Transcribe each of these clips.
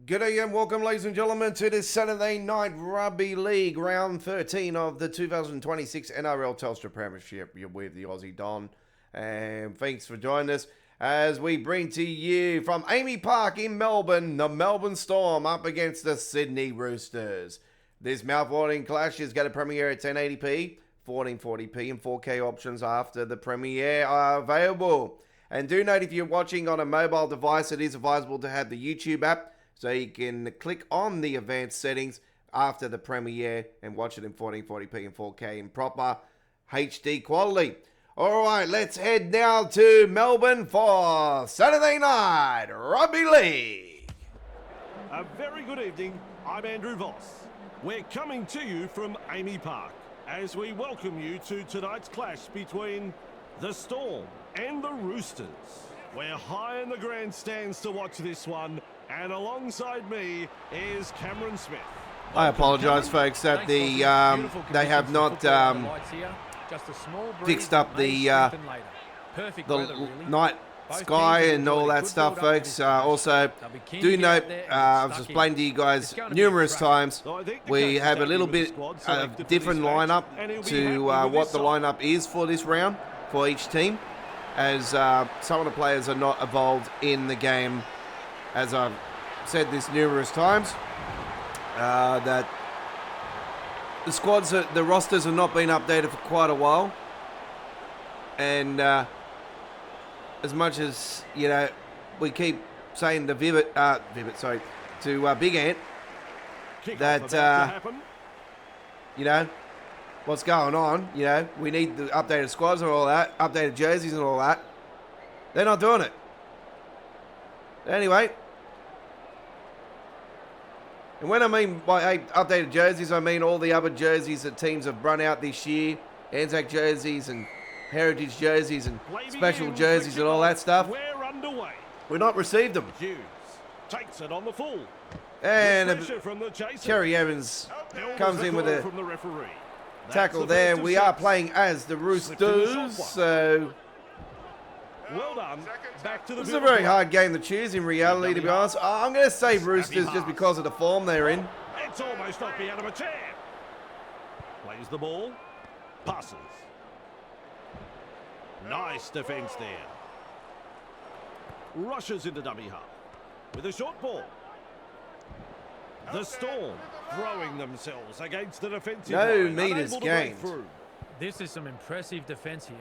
Good day and welcome, ladies and gentlemen, to this Saturday night Rugby League round 13 of the 2026 NRL Telstra Premiership. You're with the Aussie Don, and thanks for joining us as we bring to you from AAMI Park in Melbourne, the Melbourne Storm up against the Sydney Roosters. This mouth-watering clash is going to premiere at 1080p, 1440p and 4K options after the premiere are available. And do note, if you're watching on a mobile device, it is advisable to have the YouTube app, so you can click on the advanced settings after the premiere and watch it in 1440p and 4K in proper HD quality. All right, let's head now to Melbourne for Saturday night Rugby League. A very good evening. I'm Andrew Voss. We're coming to you from AAMI Park as we welcome you to tonight's clash between the Storm and the Roosters. We're high in the grandstands to watch this one, and alongside me is Cameron Smith. I apologise, folks, that they have not fixed up the night sky and all that stuff, folks. Also, do note, I've explained to you guys numerous times, we have a little bit of different lineup to what the lineup is for this round for each team, as some of the players are not involved in the game. As I've said this numerous times, that the squads, the rosters have not been updated for quite a while, and as much as, you know, we keep saying to Big Ant that you know what's going on, you know, we need the updated squads and all that, updated jerseys and all that. They're not doing it. Anyway, and when I mean by updated jerseys, I mean all the other jerseys that teams have run out this year, Anzac jerseys and heritage jerseys and special jerseys and all that stuff. We're underway. We've not received them. Hughes takes it on the full. And From the chaser. Cherry Evans comes in with a from the referee. tackle That's the there. first We of are six. playing as the Roosters, so Well done. Back to the this is a very hard game to choose in reality, to be honest. I'm going to say Roosters just because of the form they're in. It's almost knocked me out of a chair. Plays the ball. Passes. Nice defence there. Rushes into dummy half with a short ball. The Storm throwing themselves against the defensive No line, meters unable to break gained. through. This is some impressive defence here,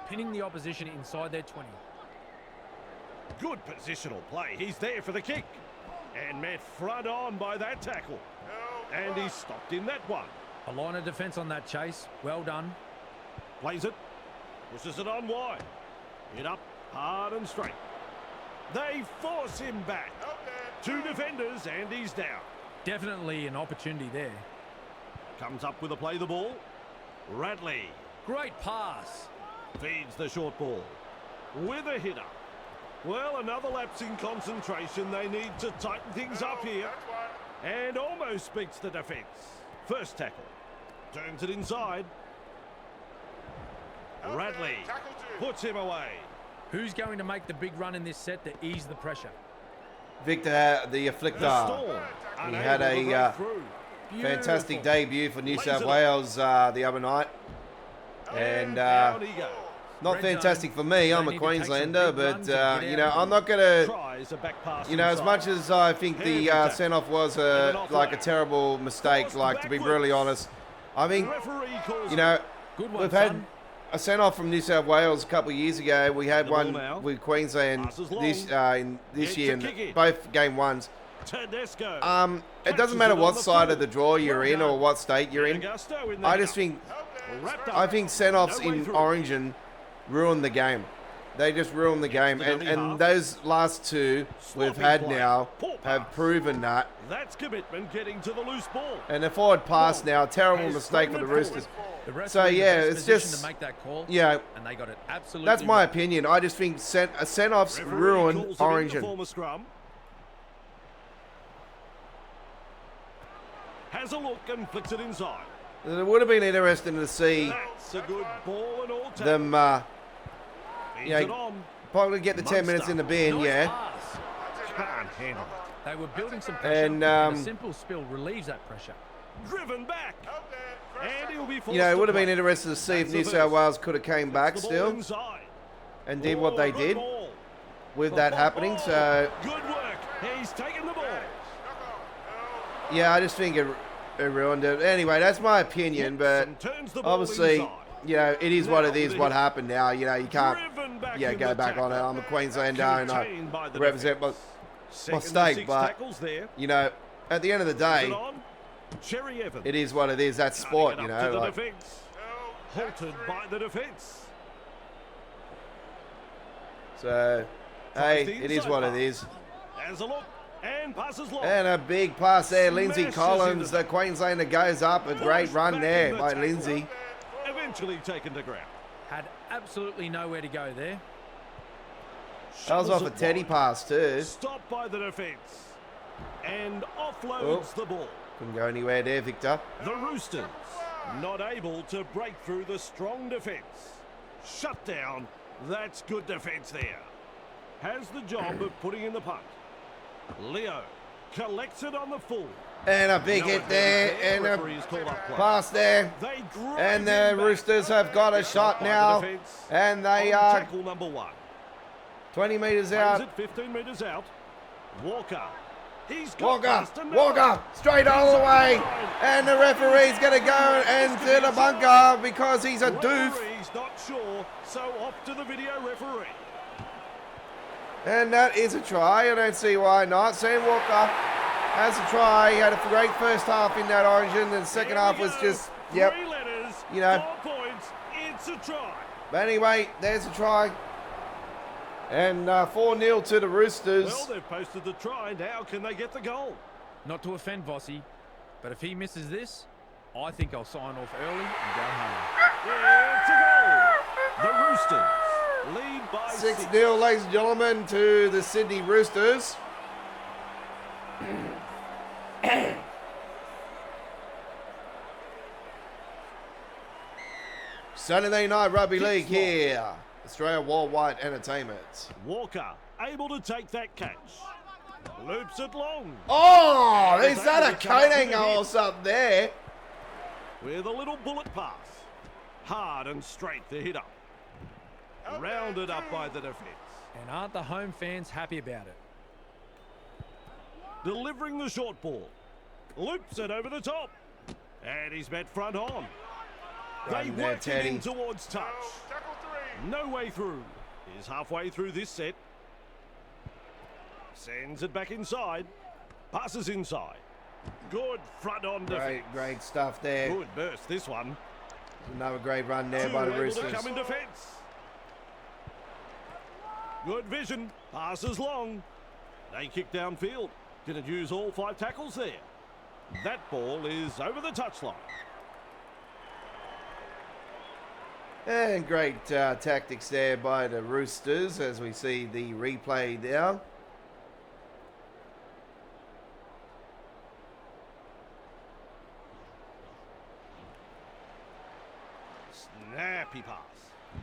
pinning the opposition inside their 20. Good positional play. He's there for the kick. And met front on by that tackle. And he's stopped in that one. A line of defence on that chase. Well done. Plays it. Pushes it on wide. Hit up hard and straight. They force him back. Two defenders and he's down. Definitely an opportunity there. Comes up with a play the ball. Radley Great pass. feeds the short ball. With a hitter. Well, another lapse in concentration. They need to tighten things up here. And almost beats the defence. First tackle. Turns it inside. Radley puts him away. Who's going to make the big run in this set to ease the pressure? Victor, the The Afflictor. Storm He had unable to a break through. fantastic Beautiful. debut for New Lays South it Wales the other night. And down he goes. not Red fantastic zone. for me. I'm They a need to take some Queenslander, big but runs and get you know, out. I'm not gonna. Tries a back pass You know, as inside. much as I think the send-off was like a terrible mistake, like, to be brutally honest, I The think, referee calls you know, Good one, we've had son. a send-off from New South Wales a couple of years ago. We had The ball one now. with Queensland Passes long. this in this Gets year, a in kick in. both game ones. Tedesco. It Catches doesn't matter it on what the side full. of the draw you're Well in done. or what state you're in. Augusto in the I just middle. think Wrapped up. I think send-offs No way in through. Origin ruin the game. They just ruin the game, the and dummy half. those last two we've Sloppy had play. now Poor have pass. proven that. That's commitment getting to the loose ball. And the forward pass Ball now, terrible has mistake for the thrown it Roosters. The referee So, in the yeah, best it's position just- to make that call, Yeah, and they got it absolutely that's my right. opinion. I just think send-offs Referee ruin calls it in to Origin. form a scrum. Has a look and flicks it inside. It would have been interesting to see That's a good ball and all tackle. them Feeds yeah, it on. probably get the 10 minutes in the bin, Nice yeah. pass. Can't handle it. They were building some pressure, And, a simple spill relieves that pressure. Driven back. And he'll be forced You know, it would have been to interesting to see if That's New the South first. Wales could have came back the ball still inside. and did what they Good did ball. with that happening. So, Good work. He's taken the ball. yeah, I just think it ruined it. Anyway, that's my opinion, but And turns the ball obviously, inside. you know, it is what Now it is. the What hit. happened now, you know, you can't, Driven back yeah, in go the back on it. tackle. I'm a Queenslander and I Contained by the represent my defence. Second to mistake, 6 but, tackles there. you know, at the end of the Is it day, on? Cherry Evans. it is what it is. That's sport, you Cutting it up to know. the Like, defence. Halted by the defence. so, hey, it is what it is. Has a look and passes long. And a big pass there, Lindsay Smashes Collins, into the Queenslander goes up. A great Pushed run back there in the by tackle. Lindsay. Eventually taken to ground. Had absolutely nowhere to go there. That was Shovels off a it Teddy wide. pass too. Stopped by the defence. And offloads Oh. the ball. Couldn't go anywhere there, Victor. The Roosters not able to break through the strong defence. Shut down. That's good defence there. Has the job of putting in the punt. Leo collects it on the full. And a big No hit there, advantage and Referee a has called up play. pass there. They drive And him the back. Roosters have got a shot By the now. defence And they on are tackle number 1. 20 metres Plays out. it 15 metres out. Walker. He's got Walker, past another. Walker, straight all the way. And the referee's going to go into the bunker because he's a doof. Referee's not sure, so off to the video referee. And that is a try. I don't see why not. Sam Walker has a try. He had a great first half in that Origin. And the second Here half we was go. just, yep. 3 letters, You know. 4 points. It's a try. But anyway, there's a try. And 4-0 to the Roosters. Well, they've posted the try. Now can they get the goal? Not to offend Vossi, but if he misses this, I think I'll sign off early and go home. It's a goal. The Roosters lead by 6. 6-0, ladies and gentlemen, to the Sydney Roosters. Saturday Night Rugby League here. Australia Worldwide Entertainment. Walker able to take that catch. Loops it long Oh, is that a coat hanger or something there? with a little bullet pass. Hard and straight to hit up. Rounded up by the defence. And aren't the home fans happy about it? Delivering the short ball. Loops it over the top. And he's met front on. They Run there, work it Teddy. in towards touch. No way through. He's halfway through this set. Sends it back inside. Passes inside. Good front on defence. Great stuff there. Good burst this one. Another great run there Two by the able to Roosters. come in defence. Good vision. Passes long. They kick downfield. Didn't use all 5 tackles there. That ball is over the touchline. And great tactics there by the Roosters as we see the replay now. Snappy pass.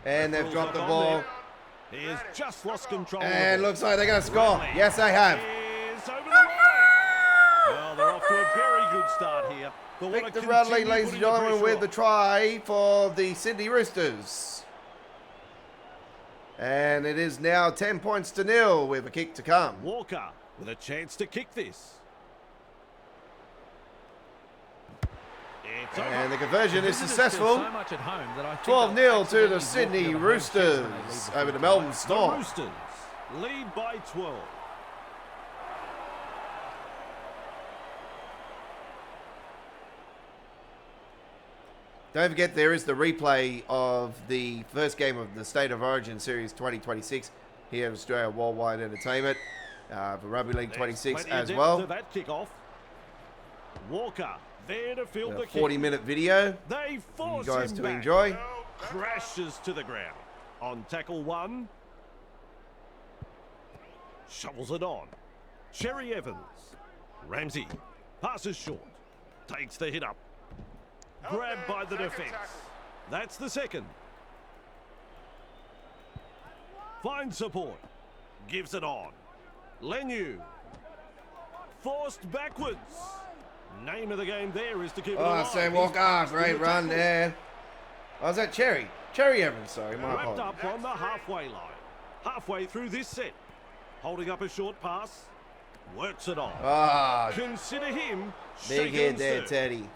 And they've Rules dropped up the on ball. there. He has just lost control. of the And ball. looks like they're going to score. Bradley Yes, they have. is over the line. Well, they're off to a very good start here. But what a Victor Bradley, continue ladies and putting the gentlemen, pressure with the on. try for the Sydney Roosters. And it is now 10 points to 0 with a kick to come. Walker with a chance to kick this. It's over. And the conversion is Visitors feel successful. so much at home that I think 12-0 they'll to the absolutely Sydney walk the other home chest when they leave Roosters the over field. the Melbourne The Storm. Roosters lead by 12. Don't forget, there is the replay of the first game of the State of Origin Series 2026 here at Australia Worldwide Entertainment for Rugby League There's 26 plenty of as depth well. to that kickoff. Walker there to field the A kick. 40-minute video They for you force guys him to back. enjoy. Crashes to the ground. On tackle 1. Shovels it on. Cherry Evans. Ramsey. Passes short. Takes the hit up. Grabbed by the defence. That's the second. Finds support. Gives it on. Lenu. forced backwards. Name of the game there is to keep it Oh, alive. Sam He's Walker, passed great in the run tackle. there. Oh, is that Cherry? Cherry Evans, sorry, my Wrapped apologies. up on the halfway line. Halfway through this set. Holding up a short pass. Works it on. Ah, Consider him big shaken hit and there, stirred. Teddy.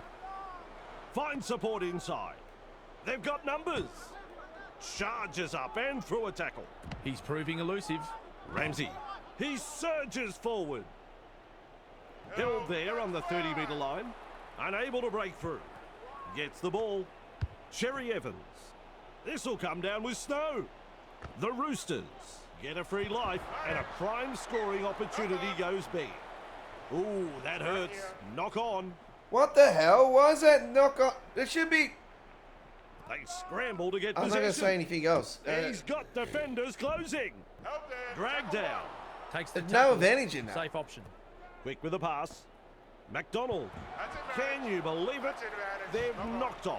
Find support inside. They've got numbers. Charges up and through a tackle. He's proving elusive. Ramsey. He surges forward. Held there on the 30-metre line. Unable to break through. Gets the ball. Cherry Evans. This will come down with snow. The Roosters get a free life and a prime scoring opportunity goes bare. Ooh, that hurts. Knock on. What the hell? Why is that knock on? It should be. They scramble to get I'm not possession. going to say anything else. He's got defenders closing. Drag down. Takes the There's no tackle. advantage in that. Safe option. Quick with a pass. McDonald. Can you believe it? They've knocked on.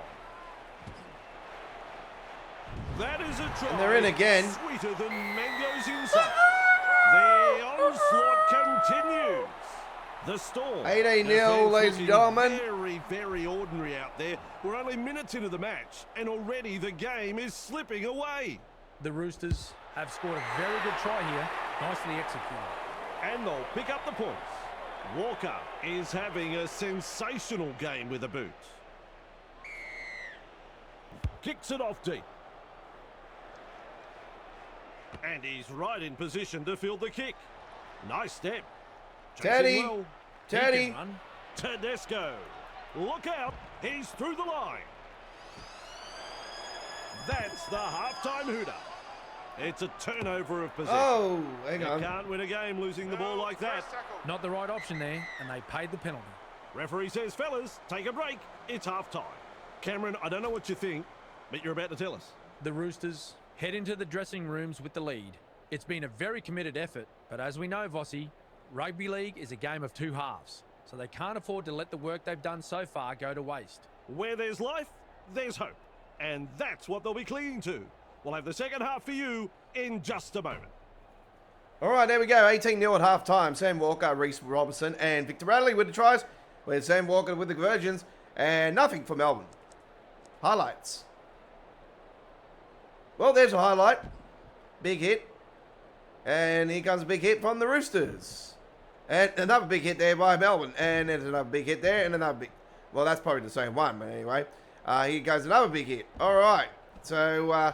That is a try. And they're in again. Sweeter than mangoes in summer. The onslaught continues. The Storm. 18-0, Defence ladies and looking gentlemen. Very, very ordinary out there. We're only minutes into the match, and already the game is slipping away. The Roosters have scored a very good try here. Nicely executed. And they'll pick up the points. Walker is having a sensational game with a boot. Kicks it off deep. And he's right in position to field the kick. Nice step. Chasing Teddy. well. He Teddy. can run. Tedesco. Look out. He's through the line. That's the halftime hooter. It's a turnover of possession. Oh, hang You on. can't win a game losing the ball like that. Not the right option there, and they paid the penalty. Referee says, fellas, take a break. It's half-time. Cameron, I don't know what you think, but you're about to tell us. The Roosters head into the dressing rooms with the lead. It's been a very committed effort, but as we know, Vossi, rugby league is a game of two halves, so they can't afford to let the work they've done so far go to waste. Where there's life, there's hope. And that's what they'll be clinging to. We'll have the second half for you in just a moment. All right, there we go. 18-0 at half-time. Sam Walker, Reece Robinson, and Victor Radley with the tries. With Sam Walker with the conversions. And nothing for Melbourne. Highlights. Well, there's a highlight. Big hit. And here comes a big hit from the Roosters. And another big hit there by Melbourne. And there's another big hit there. And another big... Well, that's probably the same one. But anyway, here goes another big hit. All right. So,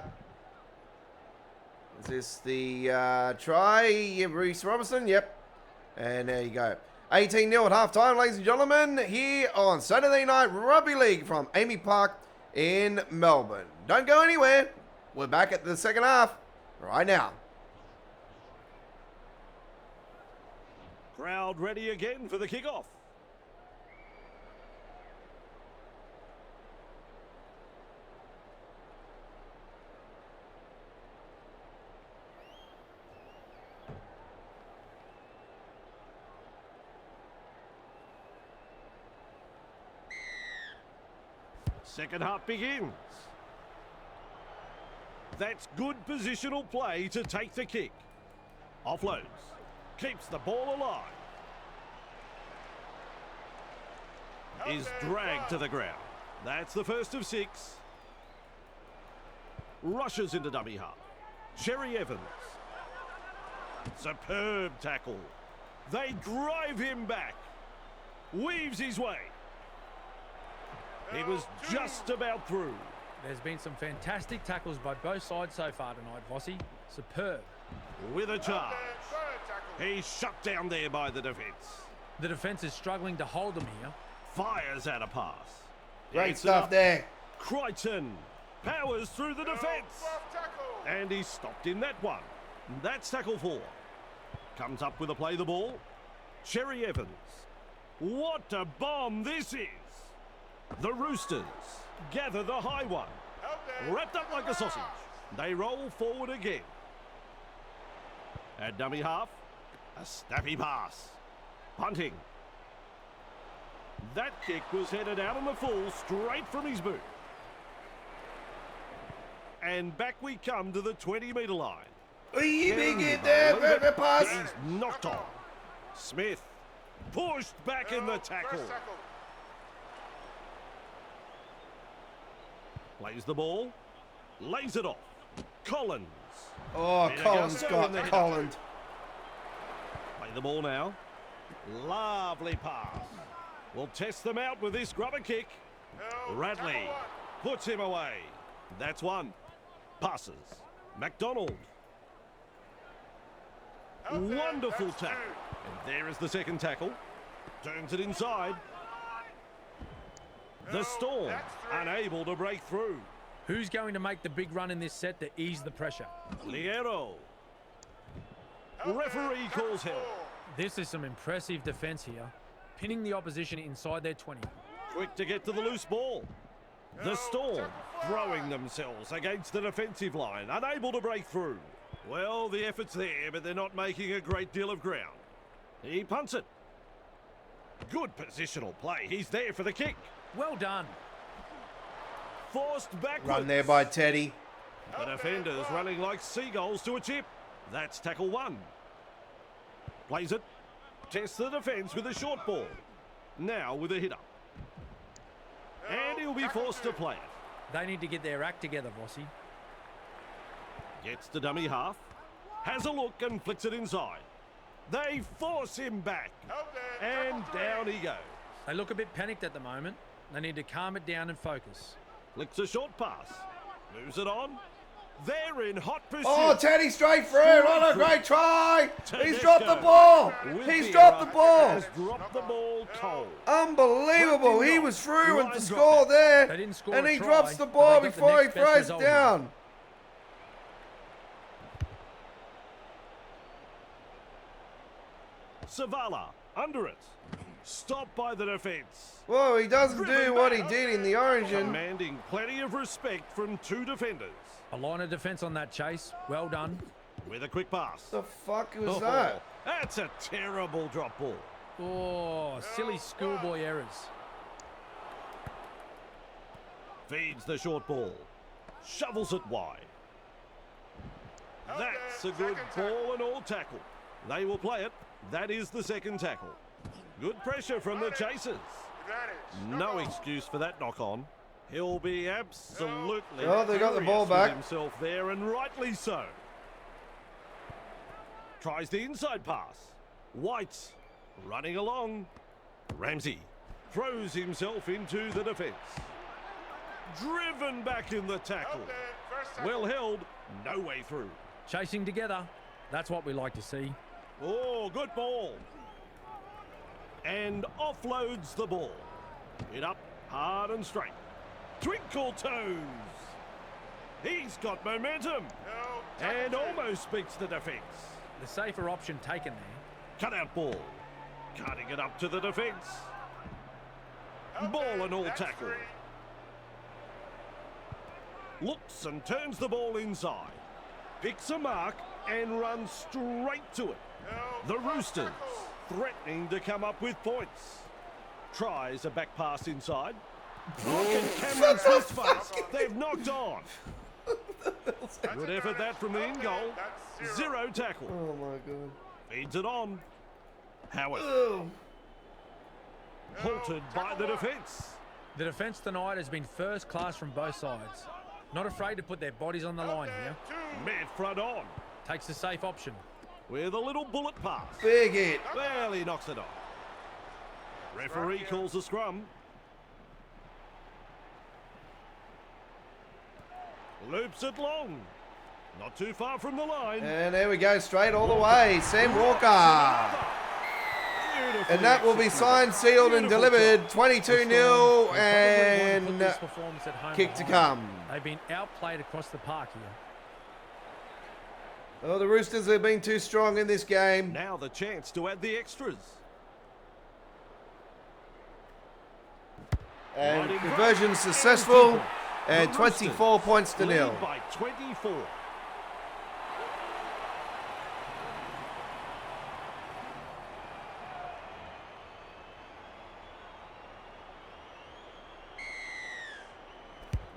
is this the try? Reece Robinson? Yep. And there you go. 18-0 at halftime, ladies and gentlemen, here on Saturday Night Rugby League from AAMI Park in Melbourne. Don't go anywhere. We're back at the second half right now. Crowd ready again for the kickoff. Second half begins. That's good positional play to take the kick. Offloads. Keeps the ball alive. Is dragged to the ground. That's the first of 6. Rushes into dummy half. Cherry Evans. Superb tackle. They drive him back. Weaves his way. He was just about through. There's been some fantastic tackles by both sides so far tonight, Vossi. Superb. With a charge. He's shut down there by the defence. The defence is struggling to hold them here. Fires out a pass. Great Gets it stuff up. there. Crichton powers through the defence. And he's stopped in that one. That's tackle 4. Comes up with a play the ball. Cherry Evans. What a bomb this is. The Roosters gather the high one. Wrapped up like a sausage. They roll forward again. At dummy half, a snappy pass. Punting. That kick was headed out on the full, straight from his boot. And back we come to the 20-metre line. Big hit there. Perfect pass. He's knocked on. Smith Pushed back in the tackle. Plays the ball. Lays it off. Collins. Oh, Collins got Collins. Play the ball now. Lovely pass. We'll test them out with this grubber kick. Radley puts him away. That's one. Passes. McDonald. Wonderful tackle. And there is the second tackle. Turns it inside. The Storm unable to break through. Who's going to make the big run in this set to ease the pressure? Liero. Referee calls help. This is some impressive defence here, pinning the opposition inside their 20. Quick to get to the loose ball. The Storm throwing themselves against the defensive line, unable to break through. Well, the effort's there, but they're not making a great deal of ground. He punts it. Good positional play. He's there for the kick. Well done. Forced backwards. Run there by Teddy. The defenders running like seagulls to a chip. That's tackle one. Plays it. Tests the defence with a short ball. Now with a hitter. And he'll be forced to play it. They need to get their act together, Vossi. Gets to dummy half. Has a look and flicks it inside. They force him back. And down he goes. They look a bit panicked at the moment. They need to calm it down and focus. Flicks a short pass. Moves it on. They're in hot pursuit. Oh, Teddy straight through. What a great try. He's dropped the ball. He's dropped the ball. Has dropped the ball cold. Unbelievable. He was through and to score there. They didn't score And a he try, drops the but ball they got the before he next best throws it result down. Savala under it. Stopped by the defence. Well, he doesn't do what he did in the origin. Commanding plenty of respect from two defenders. A line of defence on that chase. Well done. With a quick pass. The fuck was that? That's a terrible drop ball. Oh, silly schoolboy errors. Feeds the short ball. Shovels it wide. That's a good ball and all tackle. They will play it. That is the second tackle. Good pressure from the chasers. No excuse for that knock on. He'll be absolutely Oh, they got the ball furious with back. himself there, and rightly so. Tries the inside pass. White running along. Ramsey throws himself into the defence. Driven back in the tackle. Well held, no way through. Chasing together. That's what we like to see. Oh, good ball. And offloads the ball. It up hard and straight. Twinkle toes. He's got momentum. And almost beats the defence. The safer option taken there. Cut out ball. Cutting it up to the defence. Ball and all tackle. Looks and turns the ball inside. Picks a mark and runs straight to it. The Roosters threatening to come up with points. Tries a back pass inside. Look at Cameron's wrist face. They've knocked on. Good effort that from the in-goal. Zero tackle. Oh, my God. Feeds it on. Howard. Halted by the defence. The defence tonight has been first class from both sides. Not afraid to put their bodies on the line here. Met front on. Takes the safe option. With a little bullet pass. Big hit. Well, he knocks it off. Referee calls a scrum. Loops it long. Not too far from the line. And there we go, straight all the way. Sam Walker. And that will be signed, sealed, and delivered. 22-0 and kick to come. They've been outplayed across the park here. Oh, the Roosters have been too strong in this game. Now the chance to add the extras. And conversion successful. And 24 points to nil. Lead by 24.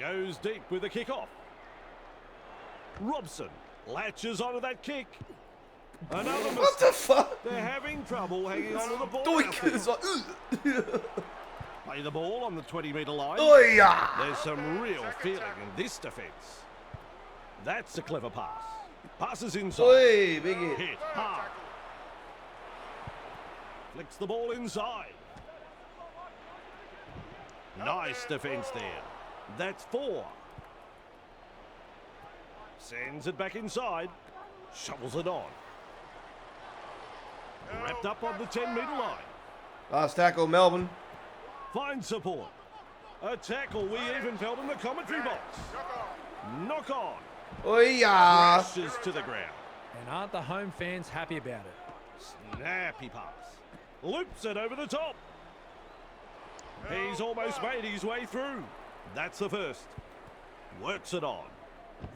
Goes deep with a kick-off. Robson latches onto that kick. Another What the fuck? They're having trouble hanging on to the ball. Doink. It's like, Play the ball on the 20-metre line. oh yeah. There's some real feeling in this defence. That's a clever pass. Passes inside. Oi, big hit. Hit hard. Flicks the ball inside. Nice defence there. That's 4. Sends it back inside. Shovels it on. Wrapped up on the 10-metre line. Last tackle, Melbourne. Finds support. A tackle we even felt in the commentary box. Knock on. Oh yeah. Crashes to the ground. And aren't the home fans happy about it? Snappy pass. Loops it over the top. He's almost made his way through. That's the first. Works it on.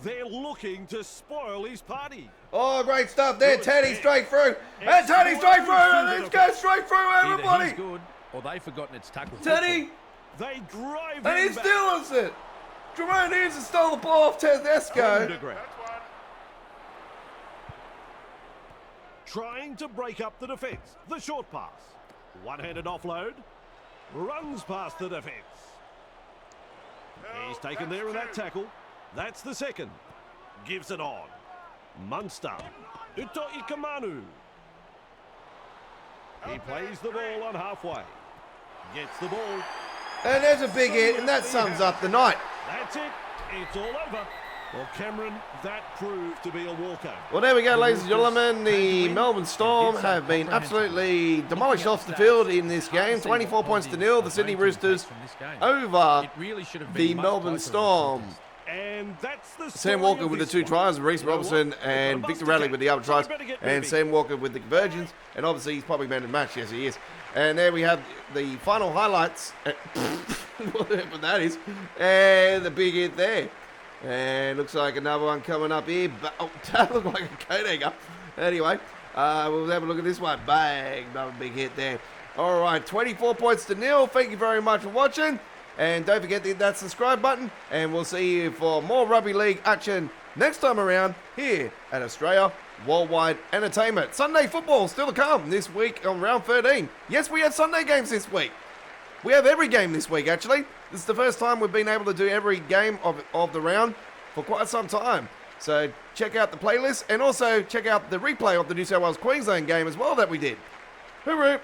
They're looking to spoil his party. Oh, great stuff there. Good Teddy hit. straight through. And Teddy straight through. Excellent. Let's go straight through, Either everybody. he's good or they've forgotten it's tackle Teddy. They drive And he him back. steals it. Jermaine Hughes has stole the ball off Tedesco. Underground. Trying to break up the defence. The short pass. One-handed offload. Runs past the defence. He's taken there in that tackle. That's the second. Gives it on. Munster. Uto Ikamanu. He plays the ball on halfway. Gets the ball. And there's a big hit, and that sums up the night. That's it. It's all over. Well, Cameron, that proved to be a walkover. Well, there we go, ladies and gentlemen. The Melbourne Storm have been absolutely demolished off the field in this game. 24 points to nil. The Sydney Roosters over It really should have the been much Melbourne closer Storm. And that's the Sam story Walker of with the this 2 one. tries, Reece You know Robertson what? and They've got a Victor bust Radley to with the take, other so tries, they better get and moving. Sam Walker with the conversions, and obviously he's probably man of the match, yes he is. And there we have the final highlights, whatever that is, and the big hit there. And looks like another one coming up here, but oh, that looked like a coat hanger. Anyway, we'll have a look at this one. Bang, another big hit there. All right, 24 points to nil. Thank you very much for watching. And don't forget to hit that subscribe button. And we'll see you for more Rugby League action next time around here at Australia Worldwide Entertainment. Sunday football still to come this week on round 13. Yes, we had Sunday games this week. We have every game this week, actually. This is the first time we've been able to do every game of the round for quite some time. So check out the playlist and also check out the replay of the New South Wales Queensland game as well that we did. Hooroo!